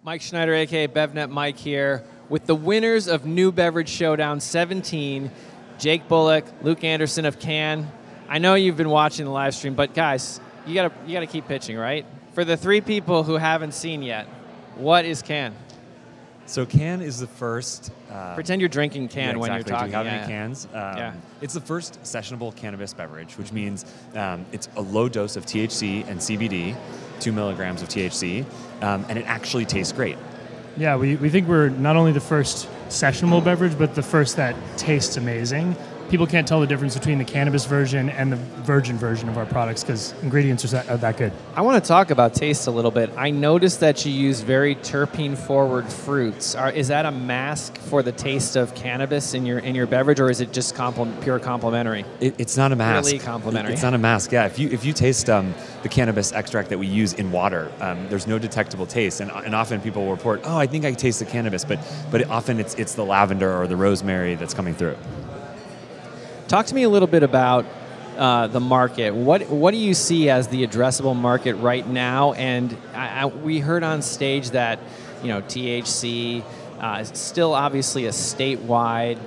Mike Schneider, aka BevNet Mike here, with the winners of New Beverage Showdown 17, Jake Bullock, Luke Anderson of CANN. I know you've been watching the live stream, but guys, you gotta keep pitching, right? For the three people who haven't seen yet, what is CANN? So CANN is the first... Pretend you're drinking CANN when you're talking. Do you have any cans? It's the first sessionable cannabis beverage, which means it's a low dose of THC and CBD, 2 milligrams of THC, and it actually tastes great. Yeah, we think we're not only the first sessionable beverage, but the first that tastes amazing. People can't tell the difference between the cannabis version and the virgin version of our products because ingredients are that good. I want to talk about taste a little bit. I noticed that you use very terpene-forward fruits. Is that a mask for the taste of cannabis in your beverage, or is it just pure complementary? It's not a mask. Really complementary. It's not a mask. Yeah, if you taste the cannabis extract that we use in water, there's no detectable taste, and often people will report, "Oh, I think I taste the cannabis," but often it's the lavender or the rosemary that's coming through. Talk to me a little bit about the market. What do you see as the addressable market right now? And we heard on stage that THC is still obviously a statewide.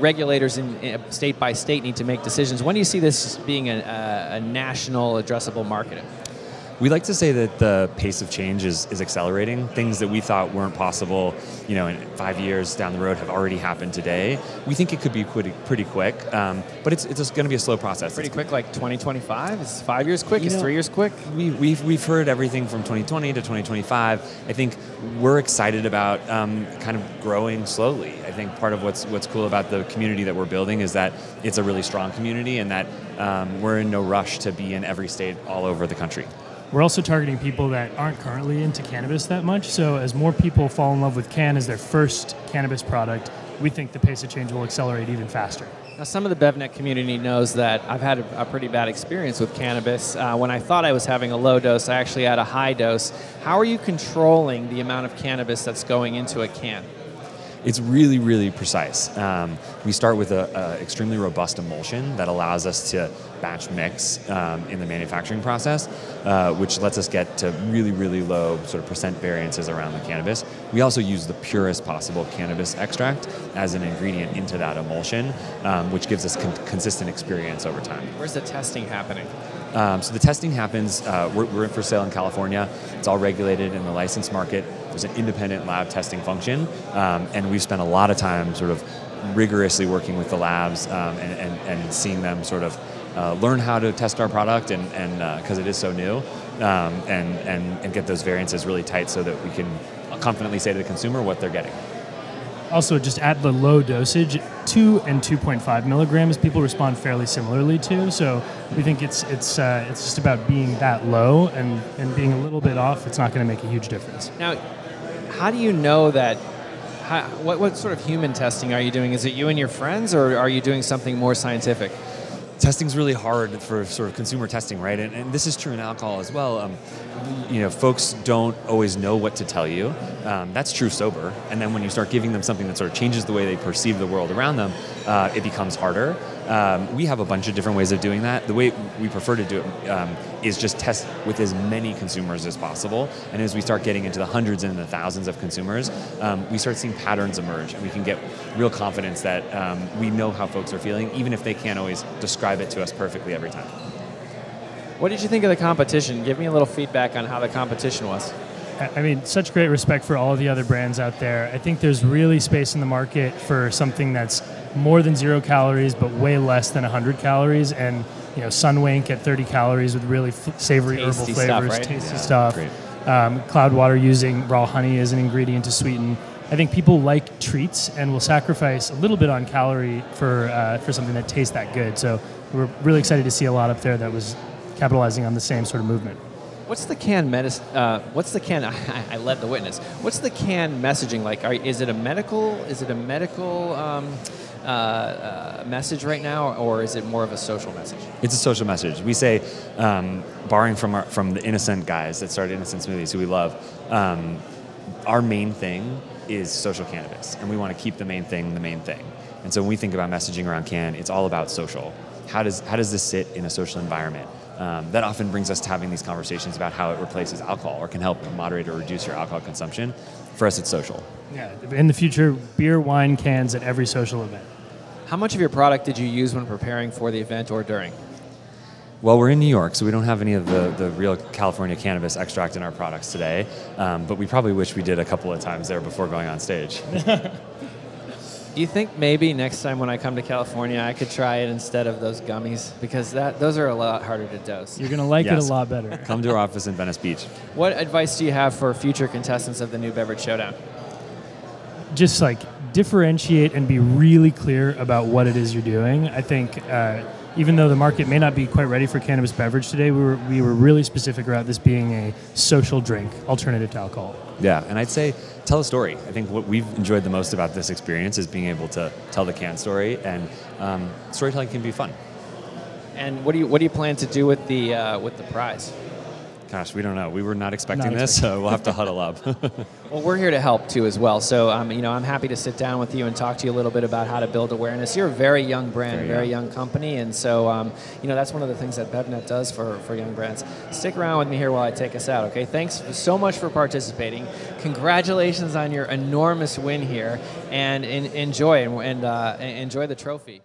Regulators in state by state need to make decisions. When do you see this being a national addressable market? We like to say that the pace of change is accelerating. Things that we thought weren't possible, in 5 years down the road have already happened today. We think it could be pretty quick, but it's just going to be a slow process. Pretty quick, like 2025? Is 5 years quick? Is 3 years quick? We've heard everything from 2020 to 2025. I think we're excited about kind of growing slowly. I think part of what's cool about the community that we're building is that it's a really strong community and that we're in no rush to be in every state all over the country. We're also targeting people that aren't currently into cannabis that much, so as more people fall in love with CANN as their first cannabis product, we think the pace of change will accelerate even faster. Now, some of the BevNet community knows that I've had a pretty bad experience with cannabis. When I thought I was having a low dose, I actually had a high dose. How are you controlling the amount of cannabis that's going into a can? It's really, really precise. We start with an extremely robust emulsion that allows us to batch mix in the manufacturing process, which lets us get to really, really low sort of percent variances around the cannabis. We also use the purest possible cannabis extract as an ingredient into that emulsion, which gives us consistent experience over time. Where's the testing happening? So the testing happens, we're in for sale in California. It's all regulated in the licensed market. There's an independent lab testing function, and we've spent a lot of time sort of rigorously working with the labs and seeing them sort of learn how to test our product and because it is so new, and get those variances really tight so that we can confidently say to the consumer what they're getting. Also, just at the low dosage, 2 and 2.5 milligrams, people respond fairly similarly to. So we think it's just about being that low and being a little bit off. It's not going to make a huge difference. Now, how do you know that? What sort of human testing are you doing? Is it you and your friends, or are you doing something more scientific? Testing's really hard for sort of consumer testing, right? And this is true in alcohol as well. Folks don't always know what to tell you. That's true sober. And then when you start giving them something that sort of changes the way they perceive the world around them, it becomes harder. We have a bunch of different ways of doing that. The way we prefer to do it is just test with as many consumers as possible. And as we start getting into the hundreds and the thousands of consumers, we start seeing patterns emerge, and we can get real confidence that we know how folks are feeling, even if they can't always describe it to us perfectly every time. What did you think of the competition? Give me a little feedback on how the competition was. I mean, such great respect for all of the other brands out there. I think there's really space in the market for something that's more than 0 calories, but way less than 100 calories. And, Sunwink at 30 calories with really savory tasty herbal flavors, stuff, right? tasty stuff. Cloudwater using raw honey as an ingredient to sweeten. I think people like treats and will sacrifice a little bit on calorie for something that tastes that good. So we're really excited to see a lot up there that was capitalizing on the same sort of movement. What's the CANN I led the witness. What's the CANN messaging like? Is it a medical message right now, or is it more of a social message? It's a social message. We say, borrowing from the Innocent guys that started Innocent Smoothies, who we love, our main thing is social cannabis, and we want to keep the main thing the main thing. And so when we think about messaging around CANN, it's all about social. How does this sit in a social environment? that often brings us to having these conversations about how it replaces alcohol or can help moderate or reduce your alcohol consumption. For us, it's social. Yeah, in the future, beer, wine, cans at every social event. How much of your product did you use when preparing for the event or during? Well, we're in New York, so we don't have any of the real California cannabis extract in our products today, but we probably wish we did a couple of times there before going on stage. Do you think maybe next time when I come to California, I could try it instead of those gummies? Because those are a lot harder to dose. You're going to like Yes. it a lot better. Come to our office in Venice Beach. What advice do you have for future contestants of the new Beverage Showdown? Just like differentiate and be really clear about what it is you're doing. I think even though the market may not be quite ready for cannabis beverage today, we were really specific about this being a social drink alternative to alcohol. Yeah, and I'd say tell a story. I think what we've enjoyed the most about this experience is being able to tell the CANN story, and storytelling can be fun. And what do you plan to do with the prize? Gosh, we don't know. We were not expecting this, so we'll have to huddle up. Well, we're here to help too as well. So I'm happy to sit down with you and talk to you a little bit about how to build awareness. You're a very young brand, very young company, and so that's one of the things that BevNet does for young brands. Stick around with me here while I take us out, okay? Thanks so much for participating. Congratulations on your enormous win here, and enjoy the trophy.